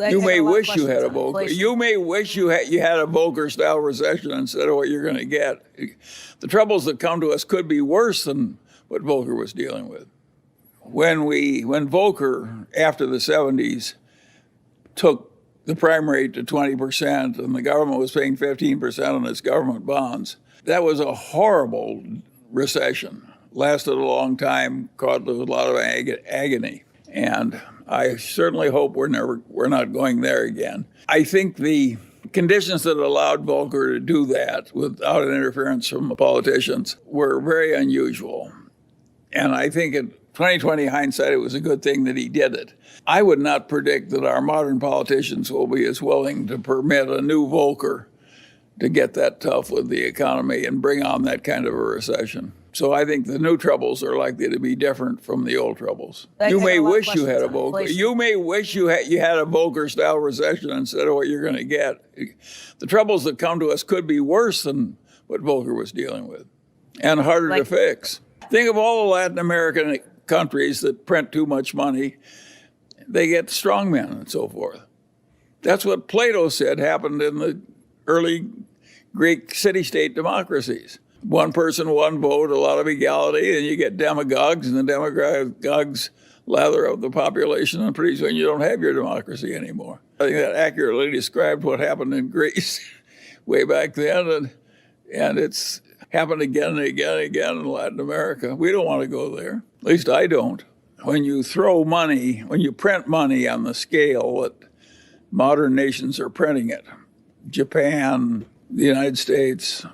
You may wish you had a Volcker. You may wish you had a Volcker-style recession instead of what you're going to get. The troubles that come to us could be worse than what Volcker was dealing with. When Volcker, after the 70s, took the prime rate to 20% and the government was paying 15% on its government bonds, that was a horrible recession. Lasted a long time, caused a lot of agony. And I certainly hope we're not going there again. I think the conditions that allowed Volcker to do that without an interference from the politicians were very unusual. And I think in 2020 hindsight, it was a good thing that he did it. I would not predict that our modern politicians will be as willing to permit a new Volcker to get that tough with the economy and bring on that kind of a recession. So I think the new troubles are likely to be different from the old troubles. You may wish you had a Volcker. You may wish you had a Volcker-style recession instead of what you're going to get. The troubles that come to us could be worse than what Volcker was dealing with and harder to fix. Think of all the Latin American countries that print too much money. They get strongmen and so forth. That's what Plato said happened in the early Greek city-state democracies. One person, one vote, a lot of equality, and you get demagogues, and the demagogues lather up the population, and pretty soon you don't have your democracy anymore. I think that accurately described what happened in Greece way back then, and it's happened again and again and again in Latin America. We don't want to go there. At least I don't. When you throw money, when you print money on the scale that modern nations are printing it, Japan, the United States,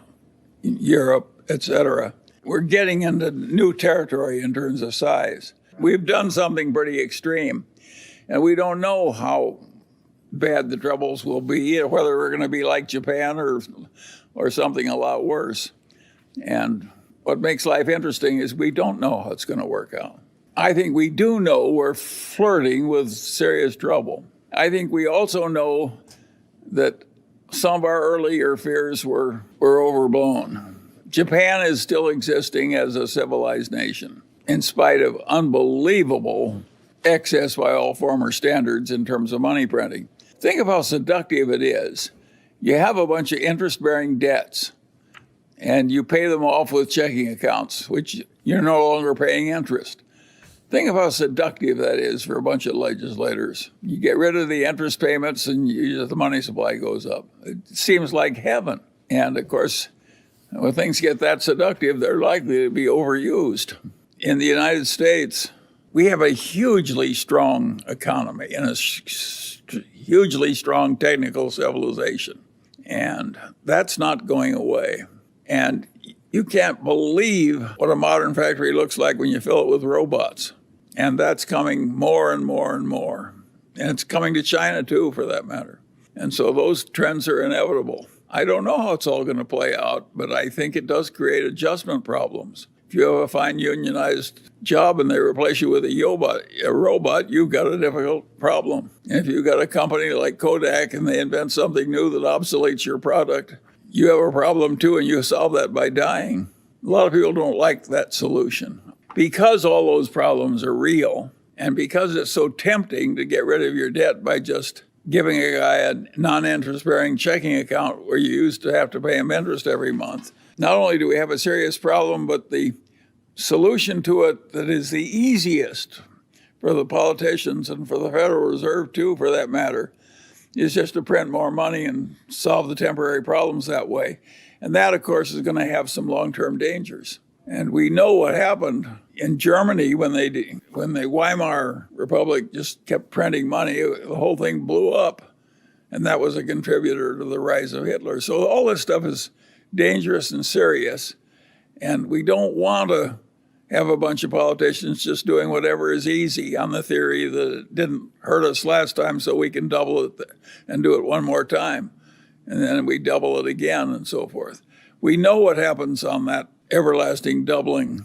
Europe, etc., we're getting into new territory in terms of size. We've done something pretty extreme, and we don't know how bad the troubles will be, whether we're going to be like Japan or something a lot worse. And what makes life interesting is we don't know how it's going to work out. I think we do know we're flirting with serious trouble. I think we also know that some of our earlier fears were overblown. Japan is still existing as a civilized nation, in spite of unbelievable excess by all former standards in terms of money printing. Think of how seductive it is. You have a bunch of interest-bearing debts, and you pay them off with checking accounts, which you're no longer paying interest. Think of how seductive that is for a bunch of legislators. You get rid of the interest payments and the money supply goes up. It seems like heaven. And of course, when things get that seductive, they're likely to be overused. In the United States, we have a hugely strong economy and a hugely strong technical civilization. And that's not going away. And you can't believe what a modern factory looks like when you fill it with robots. And that's coming more and more and more. And it's coming to China, too, for that matter. And so those trends are inevitable. I don't know how it's all going to play out, but I think it does create adjustment problems. If you have a fine unionized job and they replace you with a robot, you've got a difficult problem. And if you've got a company like Kodak and they invent something new that obsoletes your product, you have a problem, too, and you solve that by dying. A lot of people don't like that solution. Because all those problems are real, and because it's so tempting to get rid of your debt by just giving a guy a non-interest-bearing checking account where you used to have to pay him interest every month, not only do we have a serious problem, but the solution to it that is the easiest for the politicians and for the Federal Reserve, too, for that matter, is just to print more money and solve the temporary problems that way. And that, of course, is going to have some long-term dangers. And we know what happened in Germany when the Weimar Republic just kept printing money. The whole thing blew up, and that was a contributor to the rise of Hitler. So all this stuff is dangerous and serious, and we don't want to have a bunch of politicians just doing whatever is easy on the theory that it didn't hurt us last time, so we can double it and do it one more time, and then we double it again and so forth. We know what happens on that everlasting doubling.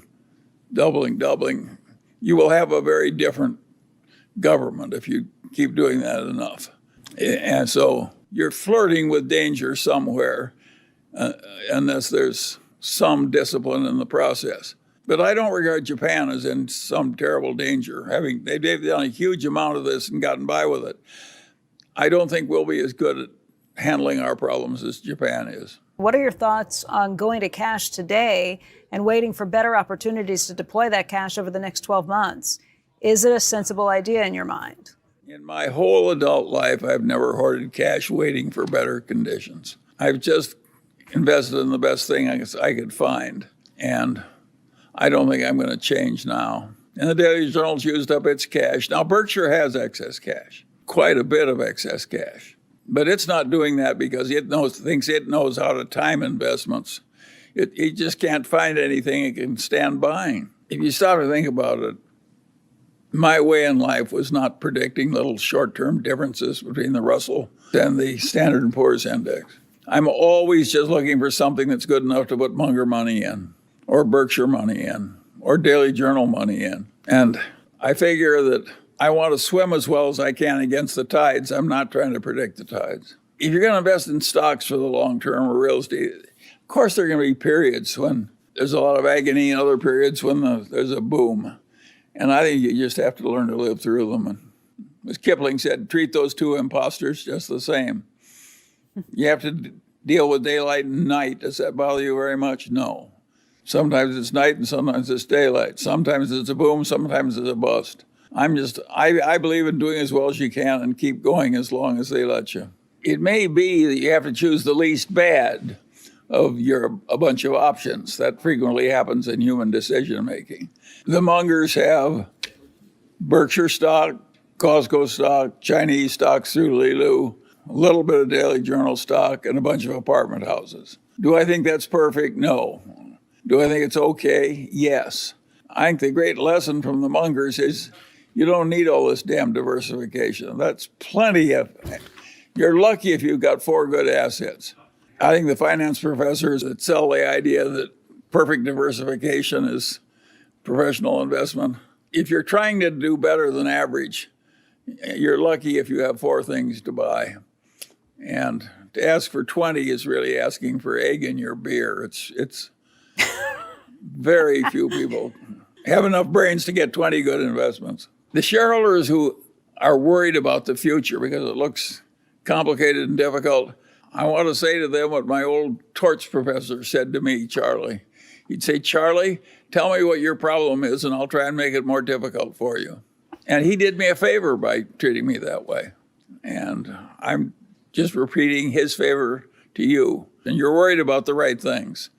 You will have a very different government if you keep doing that enough. And so you're flirting with danger somewhere unless there's some discipline in the process. But I don't regard Japan as in some terrible danger. They've done a huge amount of this and gotten by with it. I don't think we'll be as good at handling our problems as Japan is. What are your thoughts on going to cash today and waiting for better opportunities to deploy that cash over the next 12 months? Is it a sensible idea in your mind? In my whole adult life, I've never hoarded cash waiting for better conditions. I've just invested in the best thing I could find. And I don't think I'm going to change now. And the Daily Journal's used up its cash. Now, Berkshire has excess cash, quite a bit of excess cash. But it's not doing that because thinks it knows how to time investments. It just can't find anything it can stand buying. If you stop to think about it, my way in life was not predicting little short-term differences between the Russell and the Standard & Poor's index. I'm always just looking for something that's good enough to put Munger money in, or Berkshire money in, or Daily Journal money in. And I figure that I want to swim as well as I can against the tides. I'm not trying to predict the tides. If you're going to invest in stocks for the long term or real estate, of course there are going to be periods when there's a lot of agony and other periods when there's a boom. And I think you just have to learn to live through them. And as Kipling said, treat those two imposters just the same. You have to deal with daylight and night. Does that bother you very much? No. Sometimes it's night and sometimes it's daylight. Sometimes it's a boom, sometimes it's a bust. I believe in doing as well as you can and keep going as long as they let you. It may be that you have to choose the least bad of a bunch of options. That frequently happens in human decision making. The Mungers have Berkshire stock, Costco stock, Chinese stocks through Lilu, a little bit of Daily Journal stock, and a bunch of apartment houses. Do I think that's perfect? No. Do I think it's okay? Yes. I think the great lesson from the Mungers is you don't need all this damn diversification. That's plenty of. You're lucky if you've got 4 good assets. I think the finance professors that sell the idea that perfect diversification is professional investment. If you're trying to do better than average, you're lucky if you have 4 things to buy. And to ask for 20 is really asking for egg in your beer. It's very few people have enough brains to get 20 good investments. The shareholders who are worried about the future because it looks complicated and difficult, I want to say to them what my old torts professor said to me, Charlie. He'd say, Charlie, tell me what your problem is and I'll try and make it more difficult for you. And he did me a favor by treating me that way. And I'm just repeating his favor to you. And you're worried about the right things.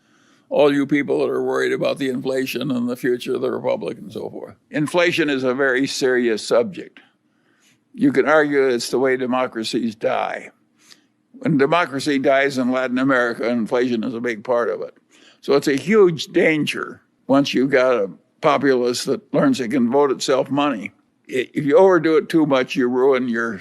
All you people that are worried about the inflation and the future of the republic and so forth. Inflation is a very serious subject. You can argue it's the way democracies die. When democracy dies in Latin America, inflation is a big part of it. So it's a huge danger once you've got a populace that learns it can vote itself money. If you overdo it too much, you ruin your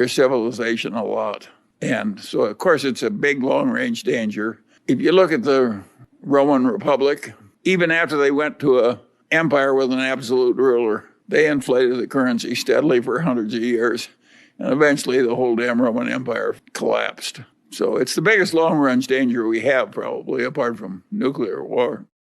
civilization a lot. And so, of course, it's a big, long-range danger. If you look at the Roman Republic, even after they went to an empire with an absolute ruler, they inflated the currency steadily for hundreds of years. And eventually the whole damn Roman Empire collapsed. So it's the biggest long-range danger we have, probably, apart from nuclear war.